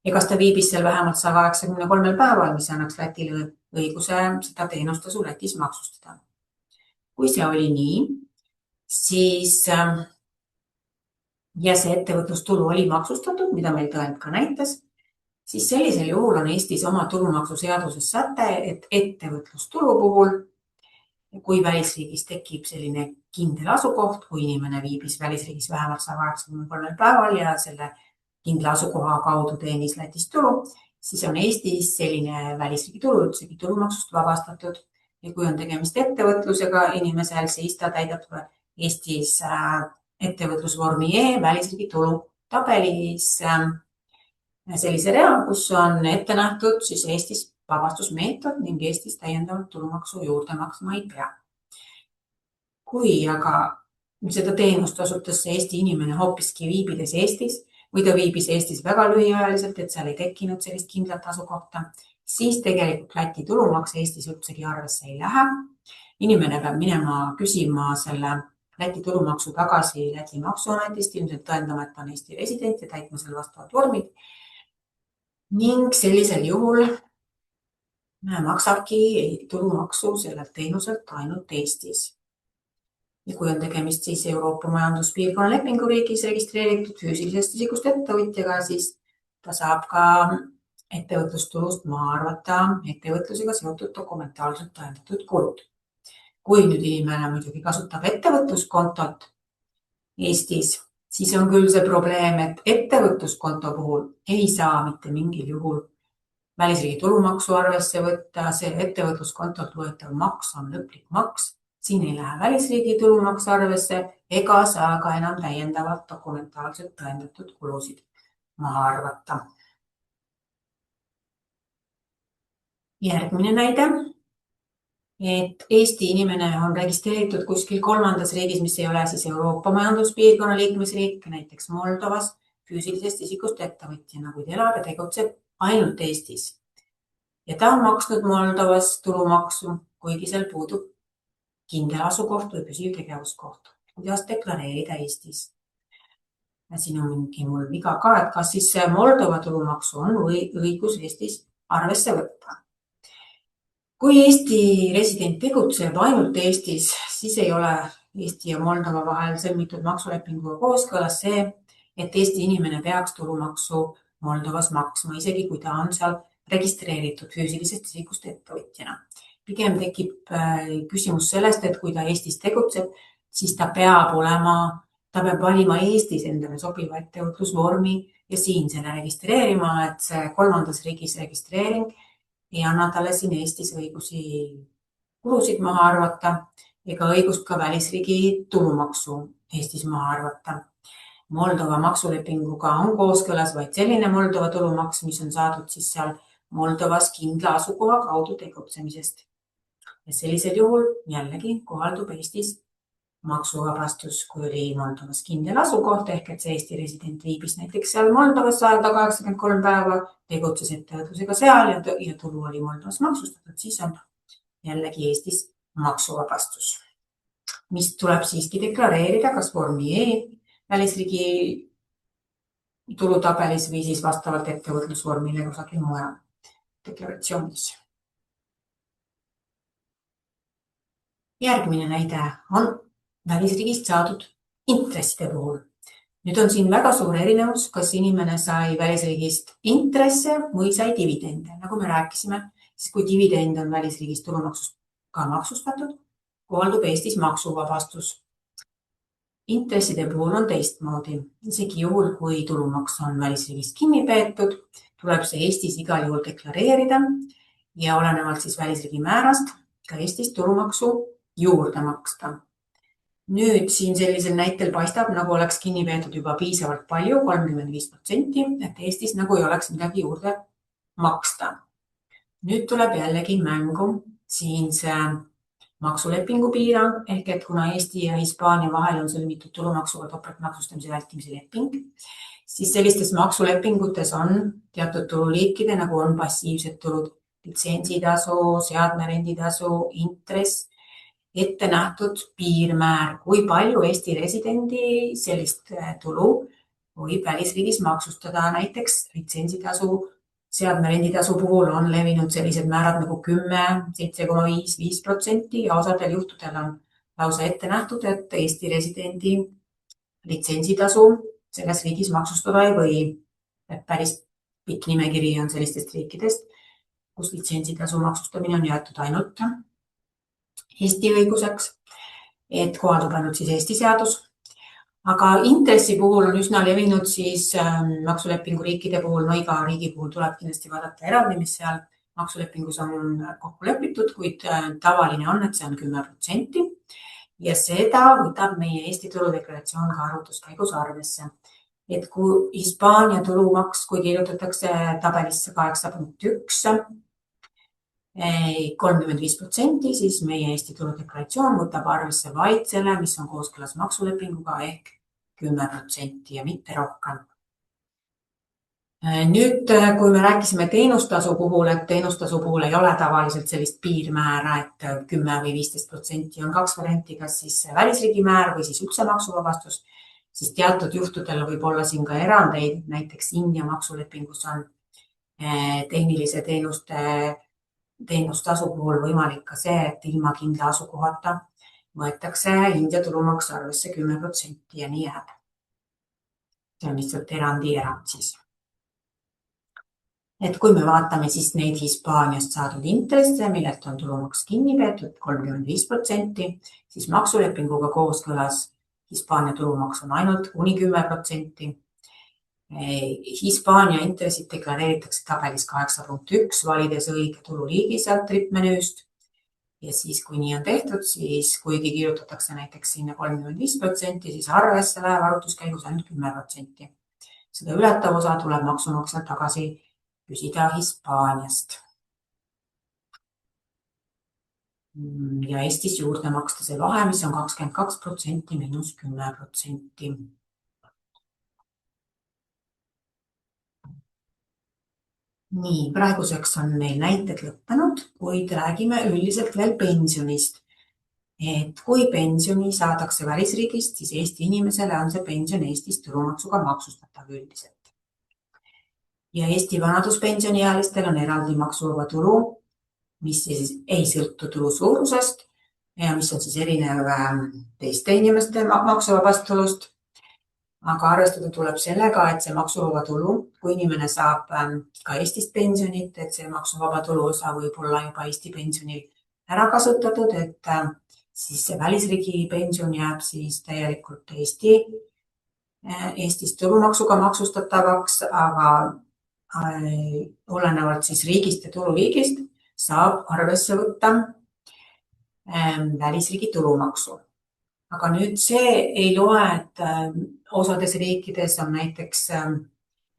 ja kas ta viibis seal vähemalt 183 päeval, mis annaks Lätile õiguse seda teenustasu Lätis maksustada. Kui see oli nii, siis ja see ettevõtlustulu oli maksustatud, mida meil tõend ka näitas, siis sellisel juhul on Eestis oma tulumaksuseaduses säte, et ettevõtlustulu puhul, kui välisriigis tekib selline kindel asukoht, kui inimene viibis välisriigis vähemalt 183 päeval ja selle kindla asukoha kaudu teenis Lätis tulu, siis on Eestis selline välisriigi tulu üldsegi tulumaksust vabastatud. Ja kui on tegemist ettevõtlusega inimesel, siis ta täidab Eestis ettevõtlusvormi E välisriigi tulu tabelis sellise rea, kus on ette nähtud siis Eestis vabastusmeetod ning Eestis täiendavalt tulumaksu juurde maksma ei pea. Kui aga seda teenust osutas Eesti inimene hoopiski viibides Eestis või ta viibis Eestis väga lühiajaliselt, et seal ei tekkinud sellist kindlat asukohta, siis tegelikult Läti tulumaks Eestis üldsegi arvesse ei lähe. Inimene peab minema küsima selle Läti tulumaksu tagasi Läti maksuametist, ilmselt tõendama, et ta on Eesti resident ja täitma seal vastavad vormid. Ning sellisel juhul maksabki tulumaksu sellelt teenuselt ainult Eestis. Ja kui on tegemist siis Euroopa majanduspiirkonna lepinguriigis registreeritud füüsilisest isikust ettevõtjaga, siis ta saab ka ettevõtlustulust maha arvata ettevõtlusega seotud dokumentaalselt tõendatud kulud. Kui nüüd inimene muidugi kasutab ettevõtluskontot Eestis, siis on küll see probleem, et ettevõtluskonto puhul ei saa mitte mingil juhul välisriigi tulumaksu arvesse võtta, see ettevõtluskontolt võetav maks on lõplik maks, siin ei lähe välisriigi tulumaks arvesse ega saa ka enam täiendavalt dokumentaalselt tõendatud kulusid maha arvata. Järgmine näide, et Eesti inimene on registreeritud kuskil kolmandas riigis, mis ei ole siis Euroopa majanduspiirkonna liikmesriik, näiteks Moldovas, füüsilisest isikust ettevõtjana, kuid elab ja tegutseb ainult Eestis. Ja ta on maksnud Moldovas tulumaksu, kuigi seal puudub kindel asukoht või püsiv tegevuskoht. Kuidas deklareerida Eestis? Ja siin on mingi mul viga ka, et kas siis Moldova tulumaksu on õigus Eestis arvesse võtta. Kui Eesti resident tegutseb ainult Eestis, siis ei ole Eesti ja Moldova vahel sõlmitud maksulepinguga kooskõlas see, et Eesti inimene peaks tulumaksu Moldovas maksma, isegi kui ta on seal registreeritud füüsilisest isikust ettevõtjana. Pigem tekib küsimus sellest, et kui ta Eestis tegutseb, siis ta peab valima Eestis endale sobiva ettevõtlusvormi ja siin selle registreerima, et see kolmandas riigis registreering ei anna talle siin Eestis õigusi kulusid maha arvata ega õigust ka välisriigi tulumaksu Eestis maha arvata. Moldova maksulepinguga on kooskõlas vaid selline Moldova tulumaks, mis on saadud siis seal Moldovas kindla asukoha kaudu tegutsemisest. Ja sellisel juhul jällegi kohaldub Eestis maksuvabastus, kui oli Moldovas kindel asukoht, ehk et see Eesti resident viibis näiteks seal Moldovas 183 päeva, tegutses ettevõtlusega seal ja tulu oli Moldovas maksustatud, siis on jällegi Eestis maksuvabastus, mis tuleb siiski deklareerida kas vormi E välisriigi tulutabelis või siis vastavalt ettevõtlusvormile kusagil mujal deklaratsioonis. Järgmine näide on välisriigist saadud intresside puhul. Nüüd on siin väga suur erinevus, kas inimene sai välisriigist intresse või sai dividende. Nagu me rääkisime, siis kui dividend on välisriigist tulumaksust ka maksustatud, kohaldub Eestis maksuvabastus. Intresside puhul on teistmoodi. Isegi juhul, kui tulumaks on välisriigist kinni peetud, tuleb see Eestis igal juhul deklareerida ja olenevalt siis välisriigi määrast ka Eestis tulumaksu juurde maksta. Nüüd siin sellisel näitel paistab, nagu oleks kinni peetud juba piisavalt palju, 35%, et Eestis nagu ei oleks midagi juurde maksta. Nüüd tuleb jällegi mängu siin see maksulepingu piirang, ehk et kuna Eesti ja Hispaania vahel on sõlmitud tulumaksuga topeltmaksustamise vältimise leping, siis sellistes maksulepingutes on teatud tululiikide, nagu on passiivsed tulud, litsentsitasu, seadmerenditasu, intress, ette nähtud piirmäär, kui palju Eesti residendi sellist tulu võib välisriigis maksustada. Näiteks litsentsitasu, seadmerenditasu puhul on levinud sellised määrad nagu 10, 7,5, 5% ja osadel juhtudel on lausa ette nähtud, et Eesti residendi litsentsitasu selles riigis maksustada ei või. Päris pikk nimekiri on sellistest riikidest, kus litsentsitasu maksustamine on jäetud ainult Eesti õiguseks, et kohaldub ainult siis Eesti seadus. Aga intressi puhul on üsna levinud siis maksulepingu riikide puhul, no iga riigi puhul tuleb kindlasti vaadata eraldi, mis seal maksulepingus on kokku lepitud, kuid tavaline on, et see on 10% ja seda võtab meie Eesti tuludeklaratsioon ka arvutuskäigus arvesse. Et kui Hispaania tulumaks, kui kirjutatakse tabelisse 8.1, 35%, siis meie Eesti tuludeklaratsioon võtab arvesse vaid selle, mis on kooskõlas maksulepinguga ehk 10% ja mitte rohkem. Nüüd, kui me rääkisime teenustasu puhul, et teenustasu puhul ei ole tavaliselt sellist piirmäära, et 10 või 15% on kaks varianti, kas siis välisriigi määr või siis üldse maksuvabastus, siis teatud juhtudel võib olla siin ka erandeid, näiteks India maksulepingus on tehnilise teenustasu puhul võimalik ka see, et ilma kindla asukohata võetakse India tulumaks arvesse 10% ja nii jääb. See on lihtsalt erand siis. Et kui me vaatame siis neid Hispaaniast saadud intresse, millelt on tulumaks kinni peetud 35%, siis maksulepinguga kooskõlas Hispaania tulumaks on ainult kuni 10%. Hispaania intressid deklareeritakse tabelis 8.1, valides õige tululiigi sealt trippmenüüst. Ja siis, kui nii on tehtud, siis kuigi kirjutatakse näiteks sinna 35%, siis arvesse läheb arvutuskäigus ainult 10%. Seda ületav osa tuleb maksumaksjal tagasi küsida Hispaaniast. Ja Eestis juurde maksta see vahe, mis on 22% miinus 10%. Nii, praeguseks on meil näited lõppenud, kuid räägime üldiselt veel pensionist. Et kui pensioni saadakse välisriigist, siis Eesti inimesele on see pension Eestis tulumaksuga maksustatav üldiselt. Ja Eesti vanaduspensioniealistel on eraldi maksuvaba tulu, mis siis ei sõltu tulu suurusest ja mis on siis erinev teiste inimeste maksuvabast tulust. aga arvestada tuleb sellega, et see maksuvaba tulu, kui inimene saab ka Eestist pensionit, et see maksuvaba tulu osa võib olla juba Eesti pensionil ära kasutatud, et siis see välisriigi pension jääb siis täielikult Eestis tulumaksuga maksustatavaks, aga olenevalt siis riigist ja tululiigist saab arvesse võtta välisriigi tulumaksu. Aga nüüd see ei loe, et osades riikides on näiteks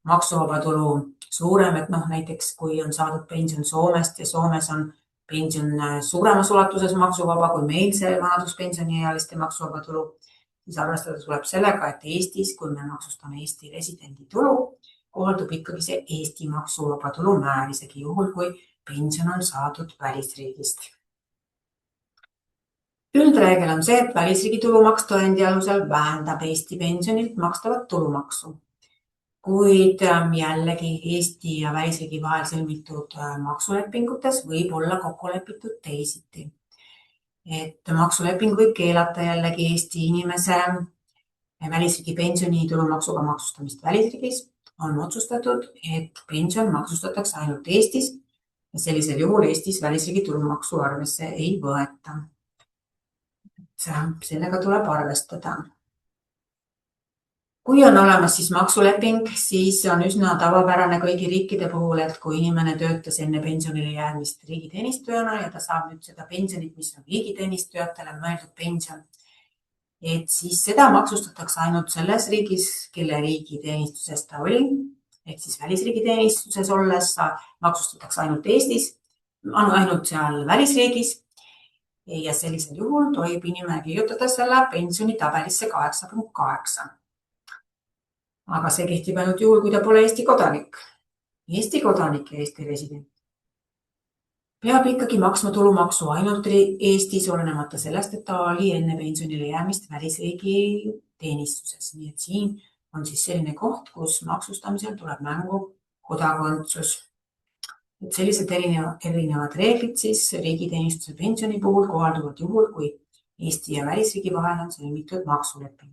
maksuvaba tulu suurem, et näiteks kui on saadud pension Soomest ja Soomes on pension suuremas ulatuses maksuvaba kui meil see vanaduspensioniealiste maksuvaba tulu, siis arvestada tuleb sellega, et Eestis, kui me maksustame Eesti residendi tulu, kohaldub ikkagi see Eesti maksuvaba tulu määr, isegi juhul, kui pension on saadud välisriigist. Üldreegel on see, et välisriigi tulumaks tõendi alusel vähendab Eesti pensionilt makstavat tulumaksu. Kuid jällegi Eesti ja välisriigi vahel sõlmitud maksulepingutes võib olla kokku lepitud teisiti. Et maksuleping võib keelata jällegi Eesti inimese välisriigi pensioni tulumaksuga maksustamist välisriigis. On otsustatud, et pension maksustatakse ainult Eestis ja sellisel juhul Eestis välisriigi tulumaksu arvesse ei võeta. Sellega tuleb arvestada. Kui on olemas siis maksuleping, siis on üsna tavapärane kõigi riikide puhul, et kui inimene töötas enne pensionile jäämist riigiteenistujana ja ta saab nüüd seda pensionit, mis on riigiteenistujatele mõeldud pension, et siis seda maksustatakse ainult selles riigis, kelle riigiteenistuses ta oli, ehk siis välisriigi teenistuses olles maksustatakse ainult Eestis, ainult seal välisriigis. Ja sellisel juhul tohib inimene kirjutada selle pensioni tabelisse 8.8. Aga see kehtib ainult juhul, kui ta pole Eesti kodanik. Eesti kodanik ja Eesti resident peab ikkagi maksma tulumaksu ainult Eestis, olenemata sellest, et ta oli enne pensionile jäämist välisriigi teenistuses. Nii et siin on siis selline koht, kus maksustamisel tuleb mängu kodakondsus. Et sellised erinevad reeglid siis riigiteenistuse pensioni puhul kohalduvad juhul, kui Eesti ja välisriigi vahel on sõlmitud maksuleping.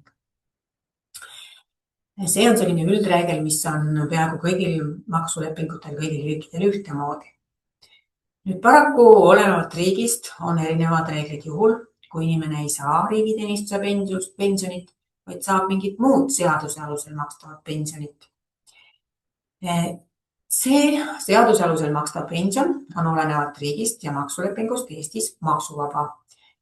See on selline üldreegel, mis on peaaegu kõigil maksulepingutel kõigil riikidel ühtemoodi. Nüüd paraku olenevalt riigist on erinevad reeglid juhul, kui inimene ei saa riigiteenistuse pensionit, vaid saab mingit muud seaduse alusel makstavat pensionit. See seaduse alusel makstav pension on olenevalt riigist ja maksulepingust Eestis maksuvaba,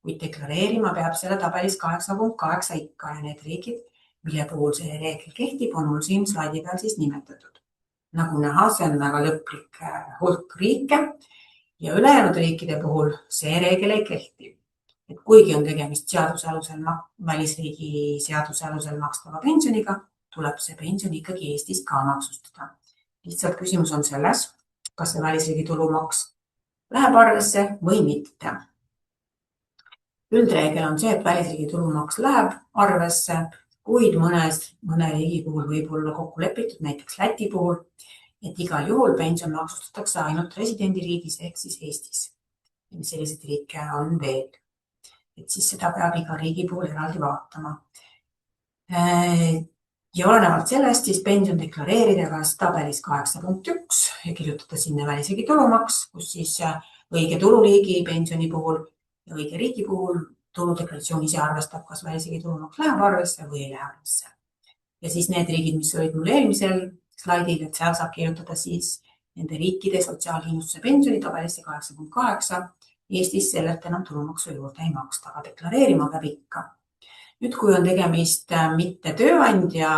kuid deklareerima peab selle tabelis 8.8 ikka ja need riigid, mille puhul see reegel kehtib, on mul siin slaidi peal siis nimetatud. Nagu näha, see on väga lõplik hulk riike ja ülejäänud riikide puhul see reegel ei kehti. Et kuigi on tegemist välisriigi seaduse alusel makstava pensioniga, tuleb see pension ikkagi Eestis ka maksustada. Lihtsalt küsimus on selles, kas see välisriigi tulumaks läheb arvesse või mitte. Üldreegel on see, et välisriigi tulumaks läheb arvesse, kuid mõne riigi puhul võib olla kokku lepitud, näiteks Läti puhul, et igal juhul pension maksustatakse ainult residendiriigis ehk siis Eestis. Selliseid riike on veel. Et siis seda peab iga riigi puhul eraldi vaatama. Ja olenevalt sellest siis pension deklareerida kas tabelis 8.1 ja kirjutada sinna välisriigi tulumaks, kus siis õige tululiigi pensioni puhul ja õige riigi puhul tuludeklaratsioon ise arvestab, kas välisriigi tulumaks läheb arvesse või ei lähe arvesse. Ja siis need riigid, mis olid mul eelmisel slaidil, et seal saab kirjutada siis nende riikide sotsiaalkindlustuse pensioni tabelisse 8.8. Eestis sellelt enam tulumaksu juurde ei maksta, aga deklareerima peab ikka. Nüüd, kui on tegemist mitte tööandja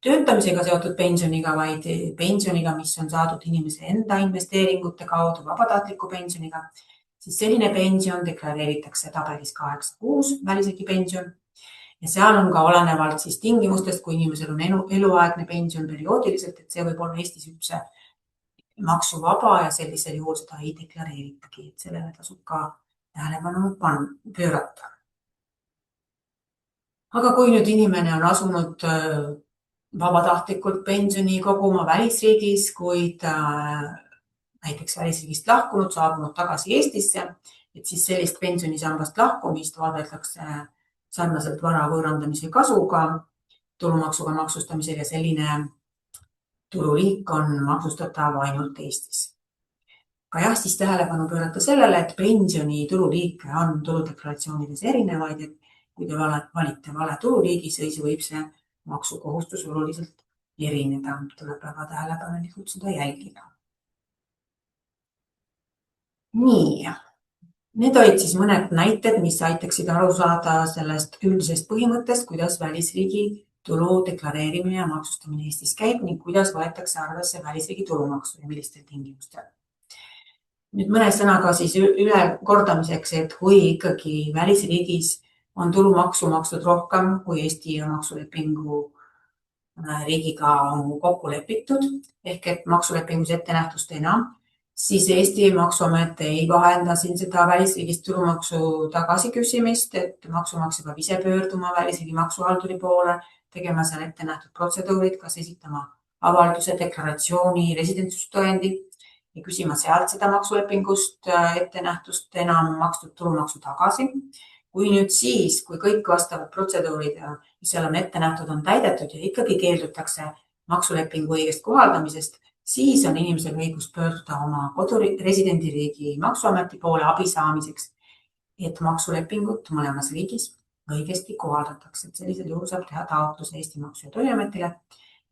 töötamisega seotud pensioniga, vaid pensioniga, mis on saadud inimese enda investeeringute kaudu, vabatahtliku pensioniga, siis selline pension deklareeritakse tabelis 8.6 välisriigi pension. Ja seal on ka olenevalt siis tingimustest, kui inimesel on eluaegne pension perioodiliselt, et see võib olla Eestis üldse maksuvaba ja sellisel juhul seda ei deklareeritagi, et sellele tasub ka tähelepanu pöörata. Aga kui nüüd inimene on asunud vabatahtlikult pensioni koguma välisriigis, kuid näiteks välisriigist lahkunud, saabunud tagasi Eestisse, et siis sellist pensionisambast lahkumist vaadeldakse sarnaselt vara võõrandamise kasuga tulumaksuga maksustamisel ja selline turuliik on maksustatav ainult Eestis. Ka jah, siis tähelepanu pöörata sellele, et pensioni tululiike on tuludeklaratsioonides erinevaid, et kui te valite vale tululiigi, siis võib see maksukohustus oluliselt erineda. Tuleb väga tähelepanelikult seda jälgida. Nii, need olid siis mõned näited, mis aitaksid aru saada sellest üldisest põhimõttest, kuidas välisriigi tulu deklareerimine ja maksustamine Eestis käib ning kuidas võetakse arvesse välisriigi tulumaksu ja millistel tingimustel. Nüüd mõne sõnaga siis üle kordamiseks, et kui ikkagi välisriigis on tulumaksu makstud rohkem, kui Eesti ja maksulepingu riigiga on kokku lepitud, ehk et maksulepingus ette nähtust enam, siis Eesti maksuamet ei vahenda siin seda välisriigist tulumaksu tagasiküsimist, et maksumaksja peab ise pöörduma välisriigi maksuhalduri poole, tegema seal ette nähtud protseduurid, kas esitama avalduse, deklaratsiooni, residentsustõendi ja küsima sealt seda maksulepingust ette nähtust enam makstud tulumaksu tagasi. Kui nüüd siis, kui kõik vastavad protseduurid, mis seal on ette nähtud, on täidetud ja ikkagi keeldutakse maksulepingu õigest kohaldamisest, siis on inimesel õigus pöörduda oma residendiriigi maksuameti poole abi saamiseks, et maksulepingut mõlemas riigis õigesti kohaldatakse. Sellisel juhul saab teha taotluse Eesti Maksu- ja Toiduametile,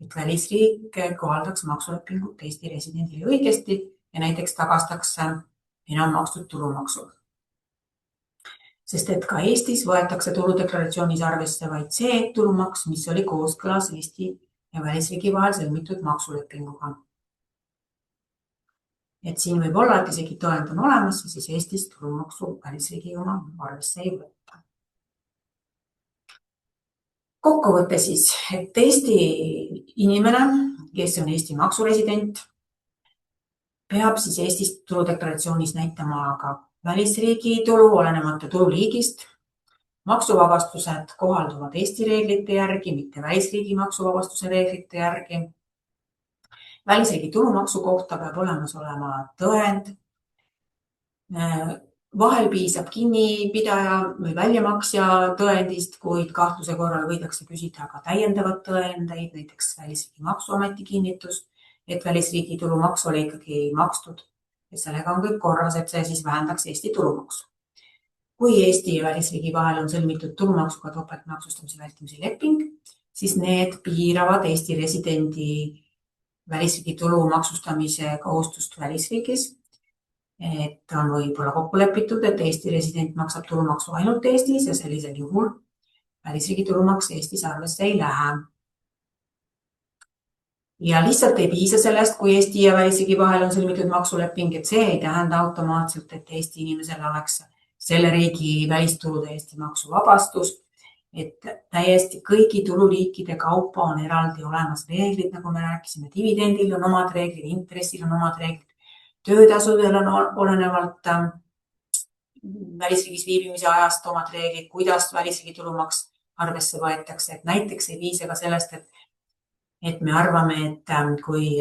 et välisriik kohaldaks maksulepingut Eesti residendile õigesti ja näiteks tagastaks enam makstud tulumaksu. Sest et ka Eestis võetakse tuludeklaratsioonis arvesse vaid see tulumaks, mis oli kooskõlas Eesti ja välisriigi vahel sõlmitud maksulepinguga. Et siin võib olla, et isegi tõend on olemas ja siis Eestis tulumaksu välisriigi oma arvesse ei võtta. Kokkuvõte siis, et Eesti inimene, kes on Eesti maksuresident, peab siis Eestis tuludeklaratsioonis näitama ka välisriigi tulu, olenemata tululiigist. Maksuvabastused kohalduvad Eesti reeglite järgi, mitte välisriigi maksuvabastuse reeglite järgi. Välisriigi tulumaksu kohta peab olemas olema tõend. Vahel piisab kinnipidaja või väljamaksja tõendist, kuid kahtluse korral võidakse küsida ka täiendavat tõendeid, näiteks välisriigi maksuameti kinnitust, et välisriigi tulumaks oli ikkagi makstud ja sellega on kõik korras, et see siis vähendaks Eesti tulumaksu. Kui Eesti ja välisriigi vahel on sõlmitud tulumaksuga topeltmaksustamise vältimise leping, siis need piiravad Eesti residendi välisriigi tulu maksustamise kohustust välisriigis. Et on võib-olla kokku lepitud, et Eesti resident maksab tulumaksu ainult Eestis ja sellisel juhul välisriigi tulumaks Eestis arvesse ei lähe. Ja lihtsalt ei piisa sellest, kui Eesti ja välisriigi vahel on sõlmitud maksuleping, et see ei tähenda automaatselt, et Eesti inimesel oleks selle riigi välistulude Eesti maksuvabastus, et täiesti kõigi tululiikide kaupa on eraldi olemas reeglid, nagu me rääkisime, dividendil on omad reeglid, intressil on omad reeglid, töötasudel on olenevalt välisriigis viibimise ajast omad reeglid, kuidas välisriigi tulumaks arvesse võetakse, et näiteks ei piisa ka sellest, et me arvame, et kui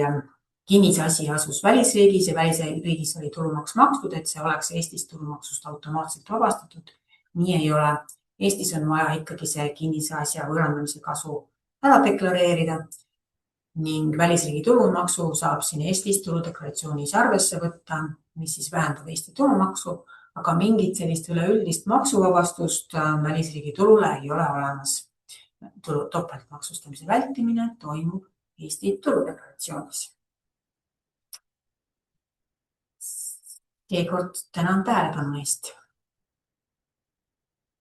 kinnisasi asus välisriigis ja välisriigis oli tulumaks makstud, et see oleks Eestis tulumaksust automaatselt vabastatud. Nii ei ole. Eestis on vaja ikkagi see kinnisasja võõrandamise kasu ära deklareerida ning välisriigi tulumaksu saab siin Eestis tuludeklaratsioonis arvesse võtta, mis siis vähendab Eesti tulumaksu, aga mingit sellist üleüldist maksuvabastust välisriigi tulule ei ole olemas. Topeltmaksustamise vältimine toimub Eesti tuludeklaratsioonis. Seekord tänan tähelepanu eest.